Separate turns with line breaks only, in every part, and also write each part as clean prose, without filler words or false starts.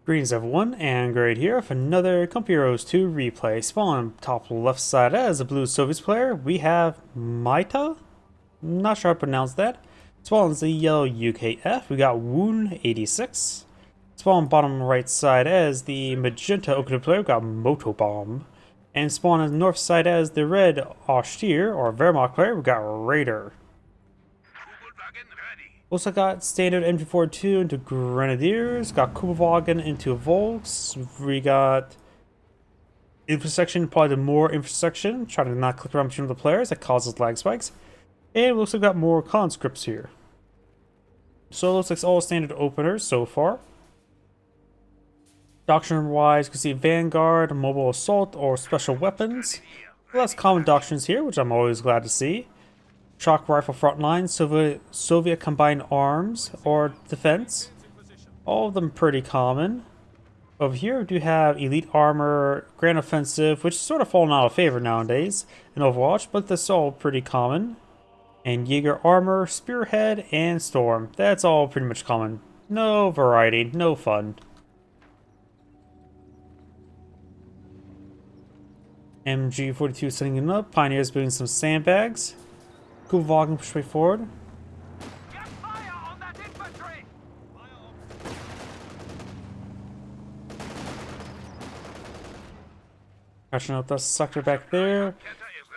Greetings everyone, and Great here with another Comp Heroes 2 replay. Spawn top left side as a blue Soviets player, we have Miata? Not sure how to pronounce that. Spawn as the yellow UKF, we got Woon86. Spawn bottom right side as the magenta Okada player, we got MotoBomb. And spawn as north side as the red Austere or Wehrmacht player, we got Raider. Also got standard MG42 into Grenadiers, got Kubelwagen into Volks, we got Intersection, probably the more Intersection, trying to not click around between the players, that causes lag spikes. And we also got more conscripts here. So it looks like it's all standard openers so far. Doctrine wise, you can see Vanguard, Mobile Assault, or Special Weapons. Less common doctrines here, which I'm always glad to see. Shock Rifle Frontline, Soviet Combined Arms, or Defense. All of them pretty common. Over here we do have Elite Armor, Grand Offensive, which is sort of fallen out of favor nowadays in Overwatch, but that's all pretty common. And Jaeger Armor, Spearhead, and Storm. That's all pretty much common. No variety, no fun. MG42 setting it up, Pioneers building some sandbags. Cool volume, push way forward.
Get fire on that infantry!
Crashing out that sucker back there.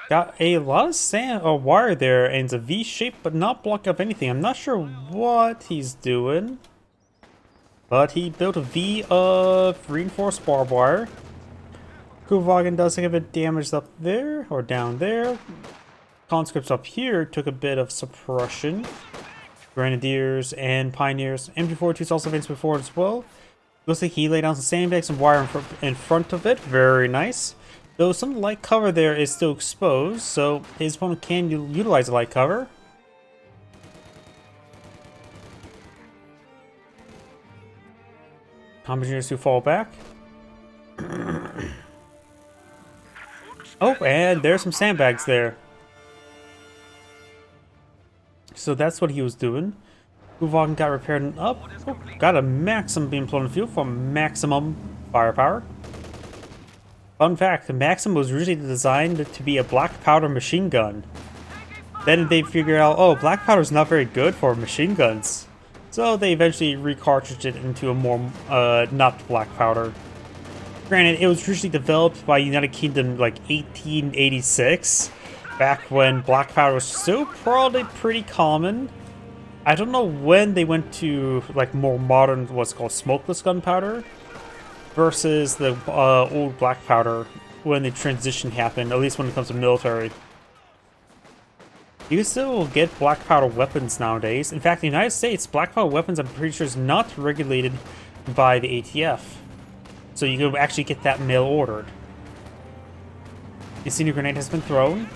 Got a lot of sand or wire there, and it's a V shape, but not block up anything. I'm not sure what he's doing, but he built a V of reinforced barbed wire. Kubelwagen does take a bit of damage up there or down there. Conscripts up here took a bit of suppression. Grenadiers and Pioneers. MG42 is also advanced before as well. Looks like he laid down some sandbags and wire in front of it. Very nice. Though some light cover there is still exposed, so his opponent can utilize the light cover. Engineers to fall back. Oh, and there's some sandbags there. So that's what he was doing. Kubelwagen got repaired and up. Oh, got a Maxim being blown in the field for maximum firepower. Fun fact, the Maxim was originally designed to be a black powder machine gun. Then they figured out, oh, black powder is not very good for machine guns. So they eventually recartridged it into a more, not black powder. Granted, it was originally developed by United Kingdom like 1886. Back when black powder was still probably pretty common. I don't know when they went to like more modern, what's called smokeless gunpowder, versus the old black powder when the transition happened, at least when it comes to military. You can still get black powder weapons nowadays. In fact, in the United States, black powder weapons I'm pretty sure is not regulated by the ATF. So you can actually get that mail ordered. The senior grenade has been thrown.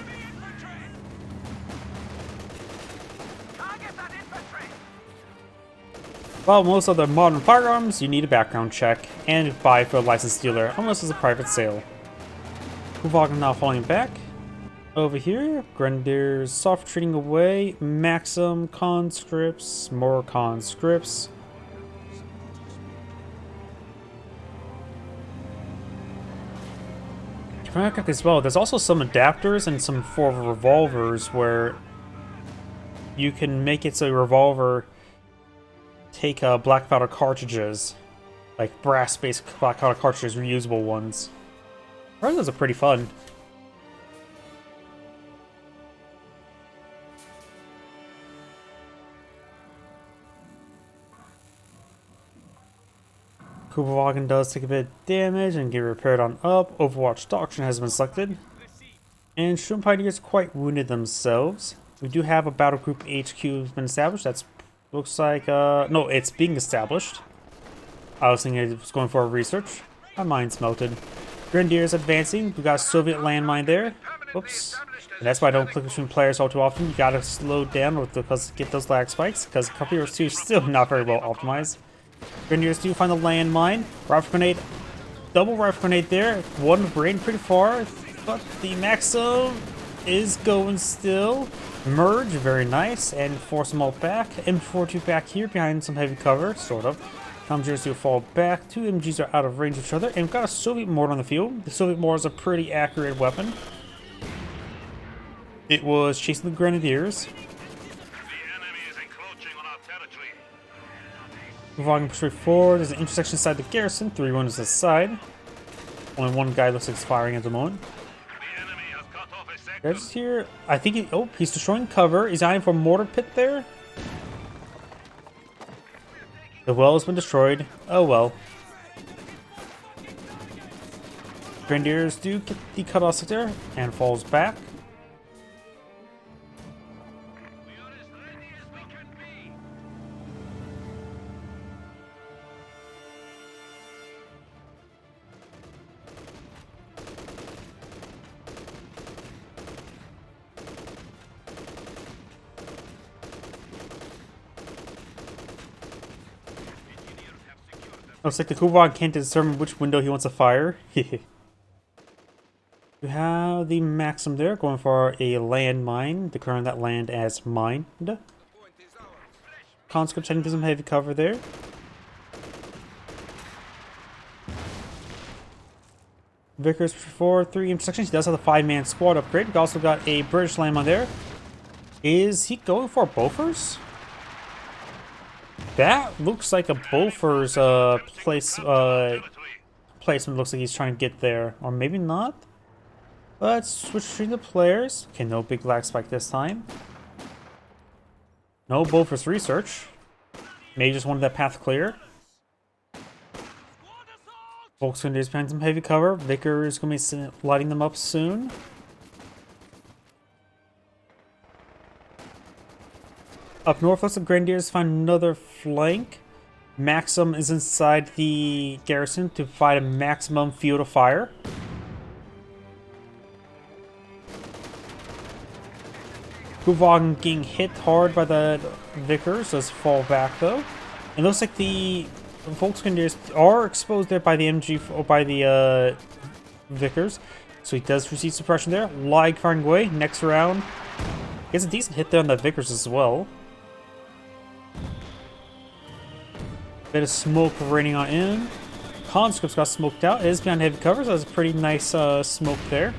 While most of the modern firearms, you need a background check and buy for a licensed dealer, unless it's a private sale. Kubelwagen now falling back. Over here, Grenadiers soft treating away, Maxim, conscripts, more conscripts. As well, there's also some adapters and some for revolvers where you can make it so a revolver take black powder cartridges, like brass-based black powder cartridges, reusable ones. I heard those are pretty fun. Kubelwagen does take a bit of damage and get repaired on up. Overwatch Doctrine has been selected. And Shroom Pioneers quite wounded themselves. We do have a battle group HQ has been established. That's looks like no, it's being established. I was thinking it was going for a research. My mind's melted. Grenadiers advancing. We got a Soviet landmine there. Whoops. And that's why I don't click between players all too often. You gotta slow down with because get those lag spikes, because Comp Heroes 2 is still not very well optimized. Grenadiers do find the landmine. Rifle grenade. Double rifle grenade there. One brain pretty far. But the Maxim is going still. Merge, very nice. And force them all back. M42 back here behind some heavy cover, sort of. Commandeers do fall back. Two MGs are out of range of each other, and we've got a Soviet mortar on the field. The Soviet mortar is a pretty accurate weapon. It was chasing the Grenadiers.
The enemy is encroaching on our territory.
Moving straight forward, there's an intersection inside the garrison. 3 wounds aside. Only one guy looks like he's firing at the moment.
The enemy has cut off a sector.
There's here. I think he. Oh, he's destroying cover. He's eyeing for a mortar pit there. The well has been destroyed. Oh well. Grenadiers do get the cutoff sector and falls back.
We are as ready as we can be.
Looks like the Kubwa can't determine which window he wants to fire. You have the Maxim there going for a landmine, declaring that land as mined. Conscript checking some heavy cover there. Vickers for 3 intersections. He does have the 5-man squad upgrade. We also got a British landmine there. Is he going for Bofors? That looks like a Bofors placement. Looks like he's trying to get there, or maybe not. Let's switch between the players. Okay, no big lag spike this time. No Bofors research. Maybe just wanted that path clear. Volkswagen is behind some heavy cover. Vicker is going to be lighting them up soon. Up north, looks like Grenadiers find another flank. Maxim is inside the garrison to provide a maximum field of fire. Kuvagen getting hit hard by the Vickers, does fall back though. It looks like the Volksgrenadiers are exposed there by the MG or by the Vickers, so he does receive suppression there. Lag firing away. Next round, gets a decent hit there on the Vickers as well. Bit of smoke raining on in. Conscripts got smoked out. It is behind heavy cover, so that's a pretty nice smoke there.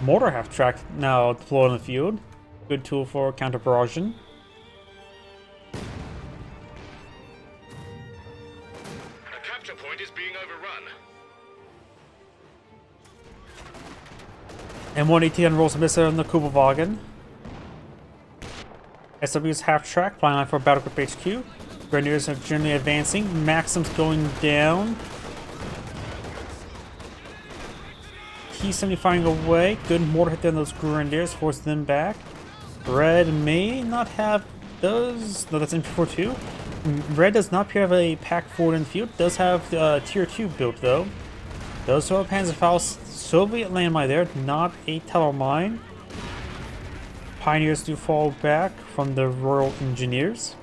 Mortar half-track now deployed on the field. Good tool for counter-barraging.
A capture point is being overrun.
M118 unrolls a missile on the Kubelwagen. SW is half-track, flying line for Battle Group HQ. Grenadiers are generally advancing. Maxim's going down. T-70 firing away. Good mortar hit there on those Grenadiers, force them back. Red may not have... does... no, that's MP42. Red does not appear to have a pack forward in the field. Does have tier 2 built though. Does throw a Panzerfaust Soviet landmine there, not a tunnel mine. Pioneers do fall back from the Royal Engineers.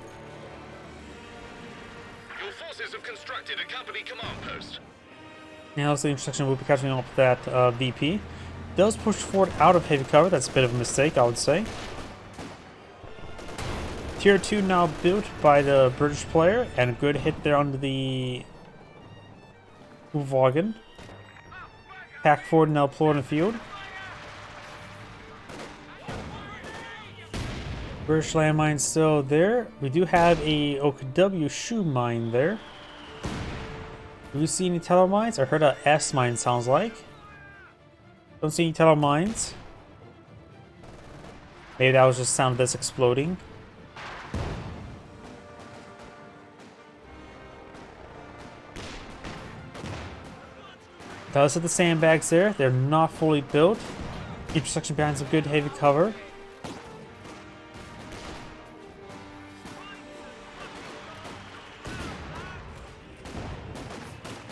Your forces have constructed a company command post.
Now the intersection will be catching up with that VP. Does push forward out of heavy cover. That's a bit of a mistake, I would say. Tier 2 now built by the British player, and a good hit there onto the Wagen. Pack forward now deployed in the field. British landmine still there. We do have a OKW shoe mine there. Do we see any tunnel mines? I heard a S mine sounds like. Don't see any tunnel mines. Maybe that was just sound of this exploding. Does hit the sandbags there. They're not fully built. Intersection behind some good heavy cover.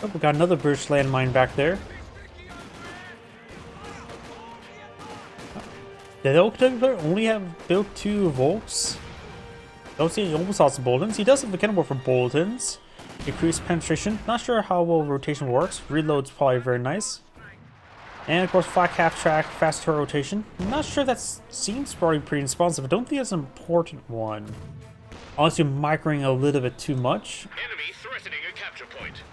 Oh, we got another British landmine back there. Did the OKW player only have built 2 Volks? Don't see any almost awesome Boltons. He does have the cannonball for Boltons. Increased penetration. Not sure how well rotation works. Reload's probably very nice. And of course, flak half track, fast turret rotation. I'm not sure that seems probably pretty responsive. I don't think that's an important one. Unless you're microing a little bit too much.
Enemy threatening a capture point.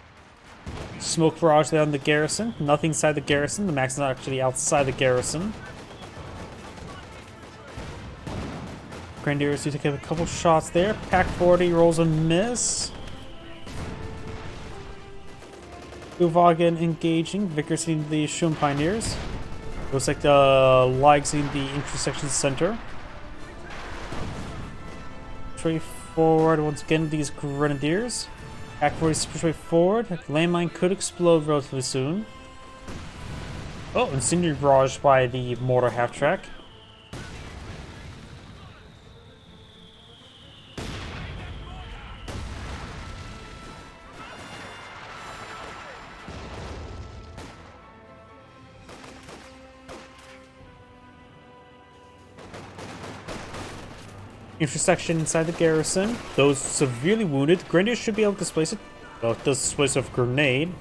Smoke barrage there on the garrison. Nothing inside the garrison. The max is not actually outside the garrison. Grenadiers do take a couple shots there. Pack 40 rolls a miss. Uvagen engaging. Vickers hitting the Shun Pioneers. Looks like the Lig's in the intersection center. Straight forward once again, these Grenadiers. Pack 40 straight forward. Landmine could explode relatively soon. Oh, incendiary barrage by the mortar half track. Intersection inside the garrison. Those severely wounded. Grenadiers should be able to displace it. Well, it does displace a grenade.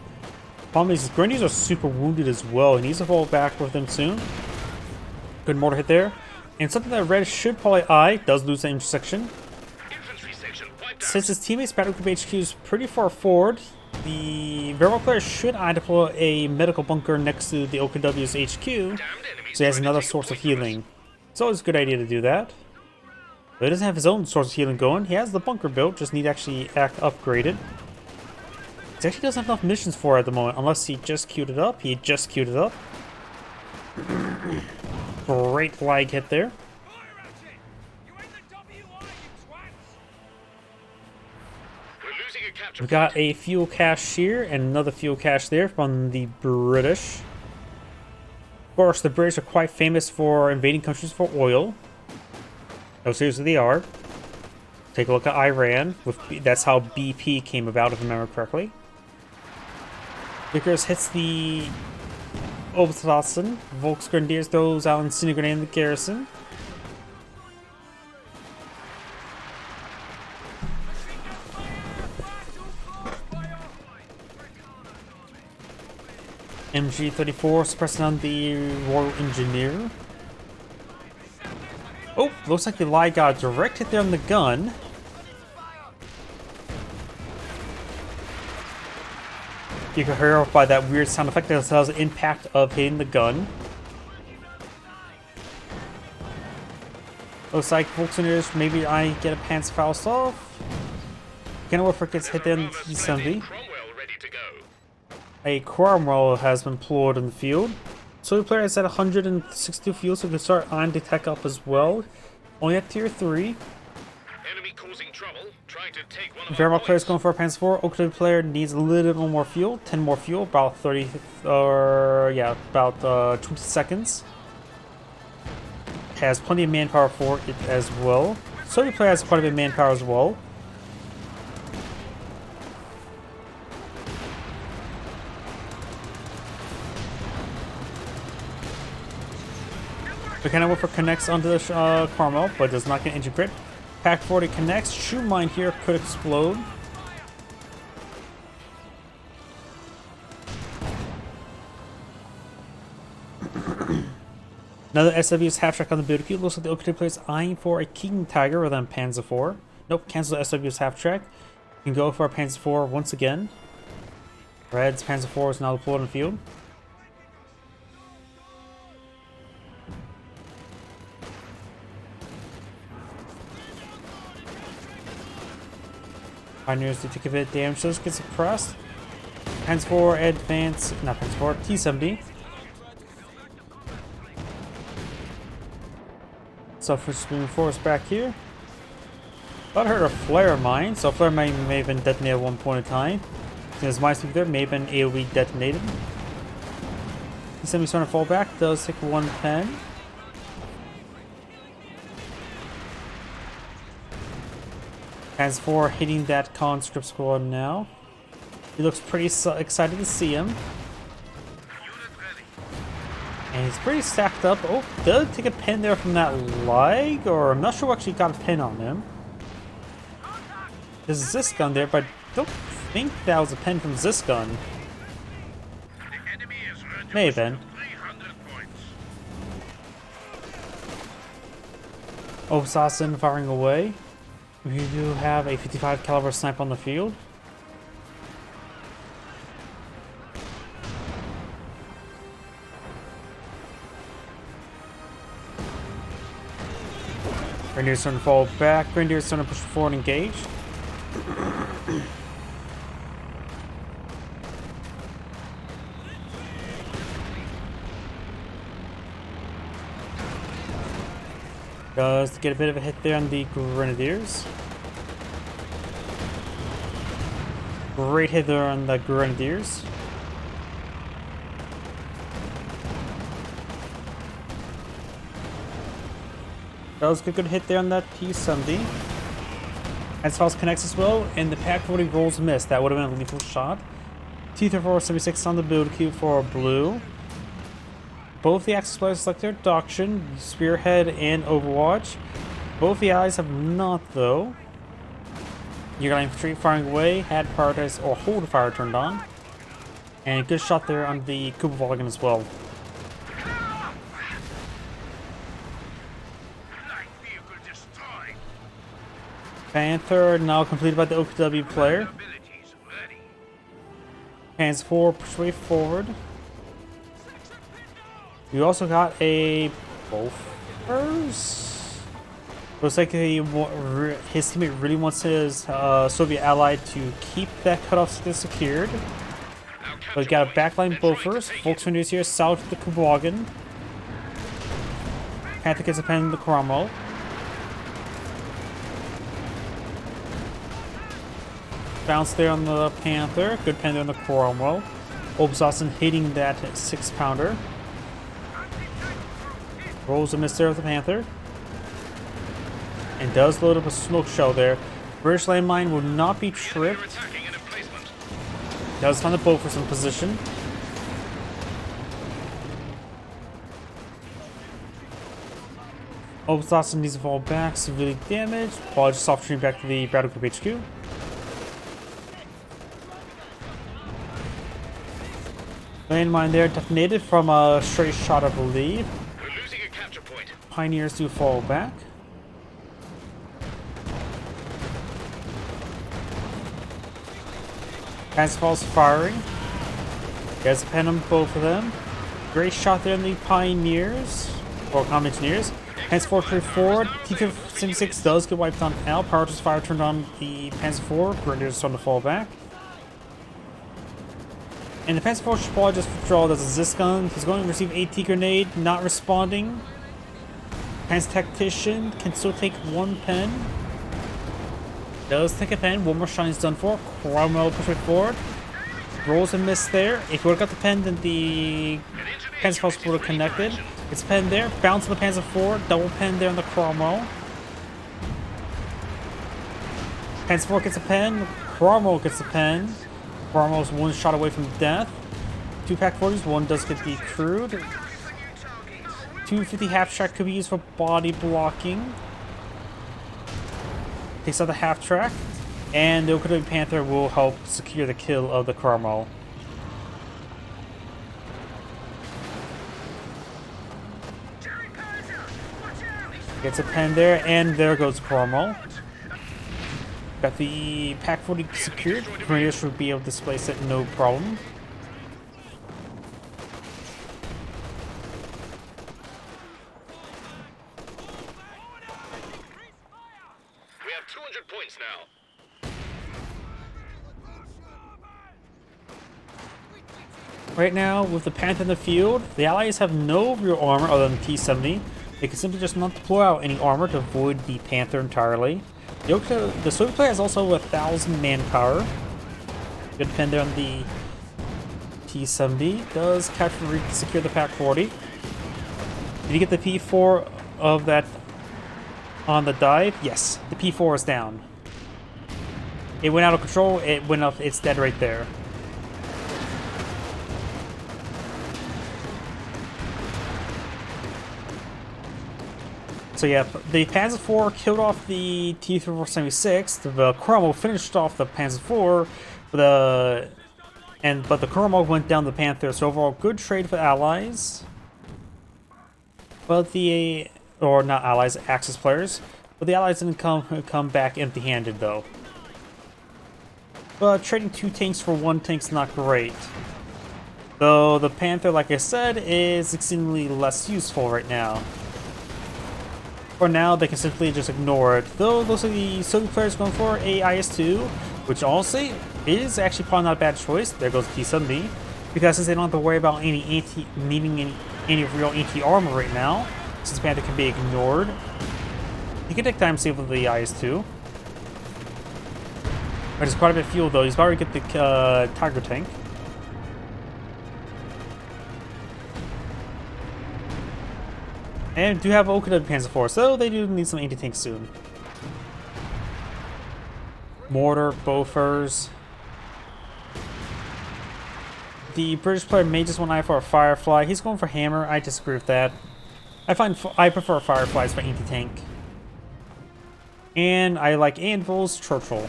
Problem is, Grenadiers are super wounded as well. He needs to fall back with them soon. Good mortar hit there. And something that Red should probably eye. Does lose the intersection.
Infantry section wiped out.
Since his teammates' battle group HQ is pretty far forward, the Verbal player should eye deploy a medical bunker next to the OKW's HQ. So he has another source of healing. It's always a good idea to do that. But he doesn't have his own source of healing going. He has the bunker built, just need to actually act upgraded. He actually doesn't have enough missions for it at the moment, unless he just queued it up. He just queued it up. Great flag hit there.
We're losing a capture
We got a fuel cache here, and another fuel cache there from the British. Of course, the British are quite famous for invading countries for oil. Oh, seriously, they are. Take a look at Iran. That's how BP came about, if I remember correctly. Vickers hits the Oberstrassen. Volksgrenadiers throws out incendiary grenade in the garrison. MG-34 suppressing on the Royal Engineer. Oh, looks like the Lie got a direct hit there on the gun. You can hear by that weird sound effect that tells the impact of hitting the gun. Looks like Volkswagen maybe I get a Panzerfaust off. Kenilworth gets hit there in the T-70. A Cromwell has been deployed in the field. So the player is at 162 fuel, so we can start on the tech up as well. Only at tier 3.
Enemy causing trouble, trying to take one of
Vermont player is going for a Panzer 4. Oakland player needs a little bit more fuel. 10 more fuel, about 30, or yeah, about 20 seconds. Has plenty of manpower for it as well. So the player has quite a bit of manpower as well. We kind of went for connects onto the Carmel, but does not get integrate. Pack 40 connects. Shoe mine here could explode. Another SW's half track on the build queue. Looks like the Oakland player is eyeing for a King Tiger rather than Panzer 4. Nope, cancel the SW's half track. You can go for a Panzer 4 once again. Red's Panzer 4 is now deployed in the field. Pioneers do take a bit of damage, so this gets suppressed. Panzer 4 advance, not Panzer 4, T-70. Suffers moving force back here. Thought I heard a flare mine, so a flare mine may have been detonated at one point in time. Since my speak there may have been AoE detonated. T-70 starting to fall back, does take 110. Panzer 4 hitting that conscript squad now. He looks pretty excited to see him. And he's pretty stacked up. Oh, did take a pin there from that leg? Or I'm not sure who actually got a pin on him. There's a Zisgun there, but I don't think that was a pin from Zisgun. May have been. Obsassin firing away. We do have a 55 caliber sniper on the field. Grenadier's starting to fall back. Grenadier's starting to push forward and engage. Does get a bit of a hit there on the Grenadiers. Great hit there on the Grenadiers. Does get a good hit there on that T-70. As far as connects as well, and the Pack 40 rolls a miss. That would have been a lethal shot. T-3476 on the build queue for blue. Both the Axis players select their doctrine, Spearhead and Overwatch. Both the allies have not, though. You got infantry firing away, had prioritize or hold fire turned on. And good shot there on the Kuba as well. Panther now completed by the OKW player. Hands 4, push way forward. We also got a Bofors. Looks like his teammate really wants his Soviet ally to keep that cutoff secured. But we got a backline Bofors. Volkswagen is here south of the Kubawagan. Panther gets a pen in the Cromwell. Bounce there on the Panther. Good pen there on the Cromwell. Obsassin hitting that 6-pounder. Rolls a miss there with the Panther. And does load up a smoke shell there. British landmine will not be tripped. Does find the Bofors in position. Obsassin needs to fall back, severely damaged. Ball just soft stream back to the Battle Group HQ. Landmine there detonated from a straight shot, I believe.
We're losing a capture point.
Pioneers do fall back. Fastfall's firing. Gets a pen on both of them. Great shot there on the Pioneers. Or Common Engineers. Panzer 4 clear forward. T-76 does get wiped on out. Power just fire turned on the Panzer 4. Grenadiers starting to fall back. And the Panzer 4 should probably just withdraw as a Zis gun. He's going to receive AT grenade, not responding. Panzer Tactician can still take one pen. Does take a pen. One more shot is done for. Cromwell push it forward. Rolls a miss there. If he would have got the pen, then the Panzer 4 would have connected. It's pen there. Bounce on the Panzer 4. Double pen there on the Cromwell. Panzer 4 gets a pen. Cromwell gets a pen. Cromwell's one shot away from death. 2 Pack 40s. One does get the crude. 250 half track could be used for body blocking. Takes out the half track. And the OKW Panther will help secure the kill of the Cromwell. Gets a pen there, and there goes Cromwell. Got the Pack 40 secured. Grenadiers should be able to displace it, no problem.
We have 200 points now.
Right now, with the Panther in the field, the Allies have no real armor other than T-70. They can simply just not deploy out any armor to avoid the Panther entirely. The Soviet player has also 1,000 manpower. Good pen there on the T-70. Does capture and secure the Pack 40. Did you get the P4 of that on the dive? Yes, the P4 is down. It went out of control. It went up. It's dead right there. So yeah, the Panzer IV killed off the T-3476. The Cromwell finished off the Panzer IV, but the Cromwell went down the Panther. So overall, good trade for the Allies. But the or not allies, Axis players. But the allies didn't come back empty-handed though. But trading 2 tanks for 1 tank's not great. Though the Panther, like I said, is exceedingly less useful right now. For now, they can simply just ignore it. Though those are the Soviet players going for a IS-2, which honestly is actually probably not a bad choice. There goes T-70, because since they don't have to worry about needing any real anti-armor right now, since Panther can be ignored, he can take time save with the IS-2. But it's quite a bit of fuel though. He's about to get the Tiger tank. And do have Okuda Panzer Force, so they do need some anti-tanks soon. Mortar, Bofors. The British player may just want to eye for a Firefly. He's going for Hammer. I disagree with that. I prefer Fireflies for anti-tank. And I like Anvil's Churchill.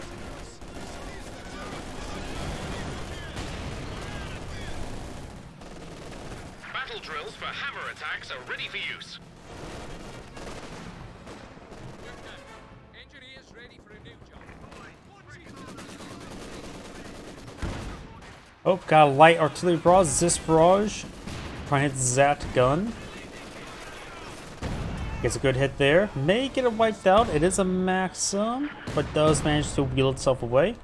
Battle drills for hammer attacks are ready for use.
Engineers ready for a new job.
Oh, got a light artillery barrage, Zis barrage. Trying to hit Zat gun. Gets a good hit there. May get it wiped out. It is a Maxim, but does manage to wheel itself away.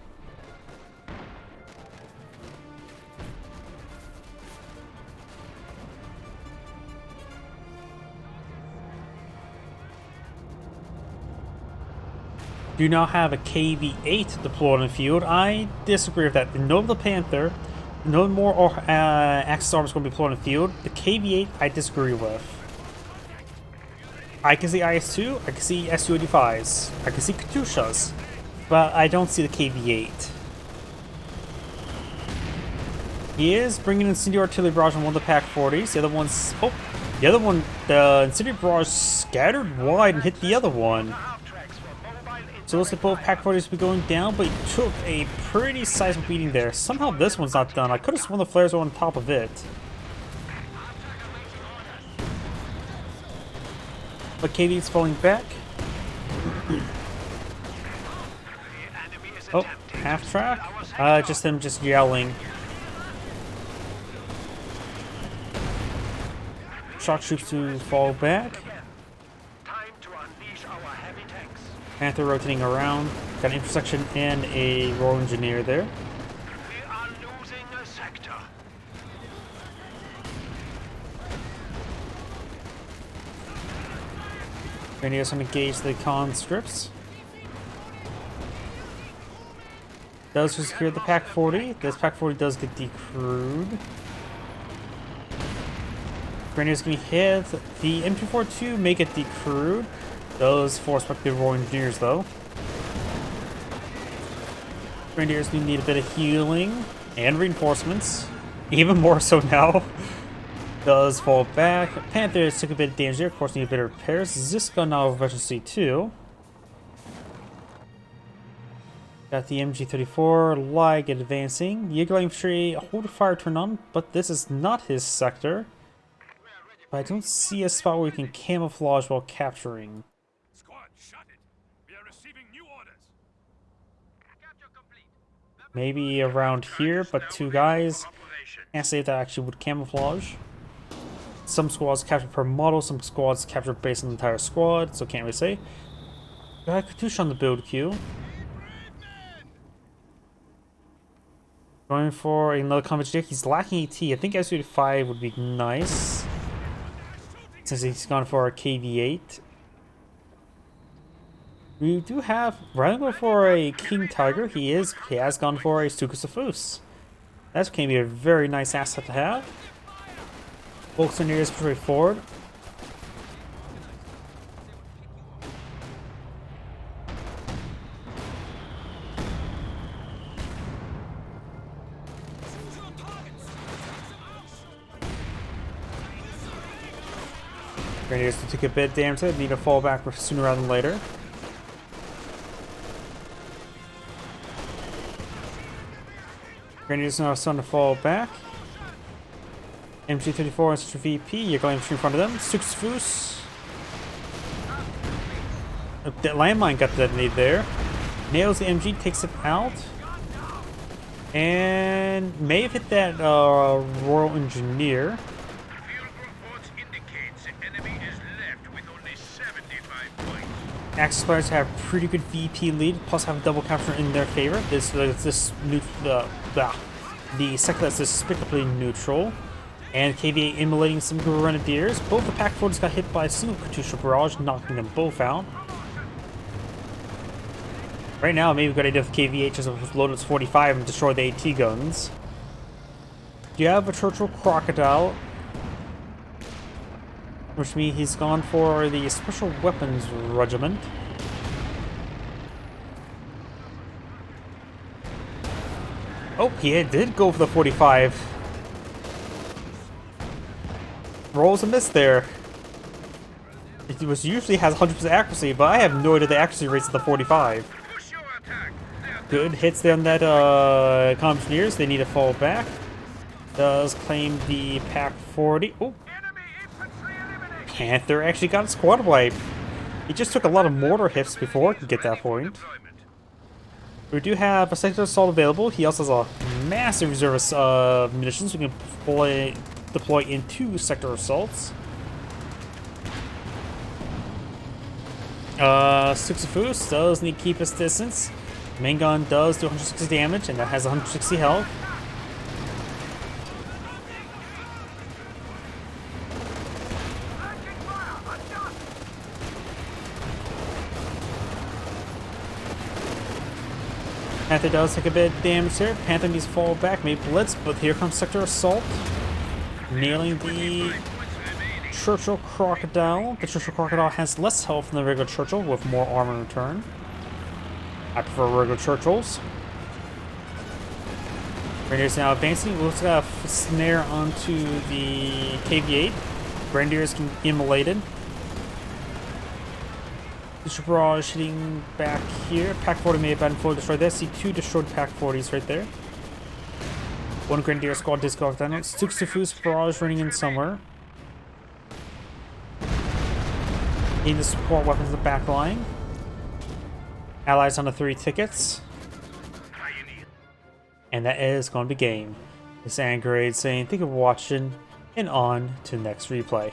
Do now have a KV-8 deployed in the field. I disagree with that. The note of the Panther, no more Axis armors going to be deployed in the field. The KV-8 I disagree with. I can see IS-2, I can see Su-85s, I can see Katyushas, but I don't see the KV-8. He is bringing incendiary artillery barrage on one of the Pack 40s. The other one's the incendiary barrage scattered wide and hit the other one. So it looks like both Pack 40s will be going down, but he took a pretty sizable beating there. Somehow this one's not done. I could have sworn the flares were on top of it. But KV's falling back. Oh, half track? Just him just yelling. Shock troops to fall back. Panther rotating around. Got an intersection and a Royal Engineer there.
We are losing a sector.
Grenadiers to engage the conscripts. Does secure the Pack 40. This Pack 40 does get decrewed. Grenadiers can be hit. The M242 may get decrewed. Those force back the Royal Engineers though. Grenadiers do need a bit of healing and reinforcements. Even more so now. Does fall back. Panther took a bit of damage there. Of course, need a bit of repairs. Ziska now version C2. Got the MG34 Lag advancing. Jaeger infantry hold fire turn on, but this is not his sector. But I don't see a spot where we can camouflage while capturing.
Squad, shut it. We are receiving new orders.
Maybe around here, but 2 guys. Can't say that actually would camouflage. Some squads captured per model, some squads captured based on the entire squad, so can't really say. Got Katyusha on the build queue. Going for another combat jet. He's lacking AT. I think Su-85 would be nice. Since he's gone for a KV-8. We do have, rather than go for a King Tiger, he has gone for a Stuka That can be a very nice asset to have. Bolts are nearest pretty forward. Grenadiers to take a bit damage, need to fall back sooner rather than later. Grenadiers now starting to fall back. MG34 and VP, you're going in front of them. Suxfus. that landmine got detonated there. Nails the MG, takes it out. And may have hit that Royal Engineer.
Field reports indicates the enemy is left with only 75 points.
Axis players have pretty good VP lead, plus have a double capture in their favor. The sector that's despicably neutral. And KVA immolating some Grenadiers. Both the Pack 40s got hit by a single Katusha barrage, knocking them both out. Right now, maybe a good idea if KVA just load its 45 and destroy the AT guns. Do you have a Churchill Crocodile? Which means he's gone for the Special Weapons Regiment. Oh, he did go for the 45. Rolls a miss there. It usually has 100% accuracy, but I have no idea the accuracy rates of the 45.
Push your attack.
Good hits there on that Engineers. They need to fall back. Does claim the Pack 40. Oh,
Enemy infantry eliminated.
Panther actually got a squad wipe. He just took a lot of mortar hits before it could get that point.
Deployment.
We do have a sector assault available. He also has a massive reserve of munitions we can deploy in 2 sector assaults. Suxafus does need to keep his distance. Main gun does do 160 damage, and that has 160 health. Panther does take a bit of damage here. Panther needs to fall back, maybe blitz, but here comes sector assault. Nailing the Churchill Crocodile. The Churchill Crocodile has less health than the regular Churchill, with more armor in return. I prefer regular Churchills. Grenadiers now advancing. We'll just got a snare onto the KV-8. Grenadiers can be immolated. The barrage hitting back here. Pack 40 may have been fully destroyed. There, see 2 destroyed Pack 40s right there. 1 Grenadier squad discard down. Suxafus barrage running in somewhere. Need the support weapons in the back line. Allies on the 3 tickets. And that is going to be game. This is Angrade saying thank you for watching, and on to the next replay.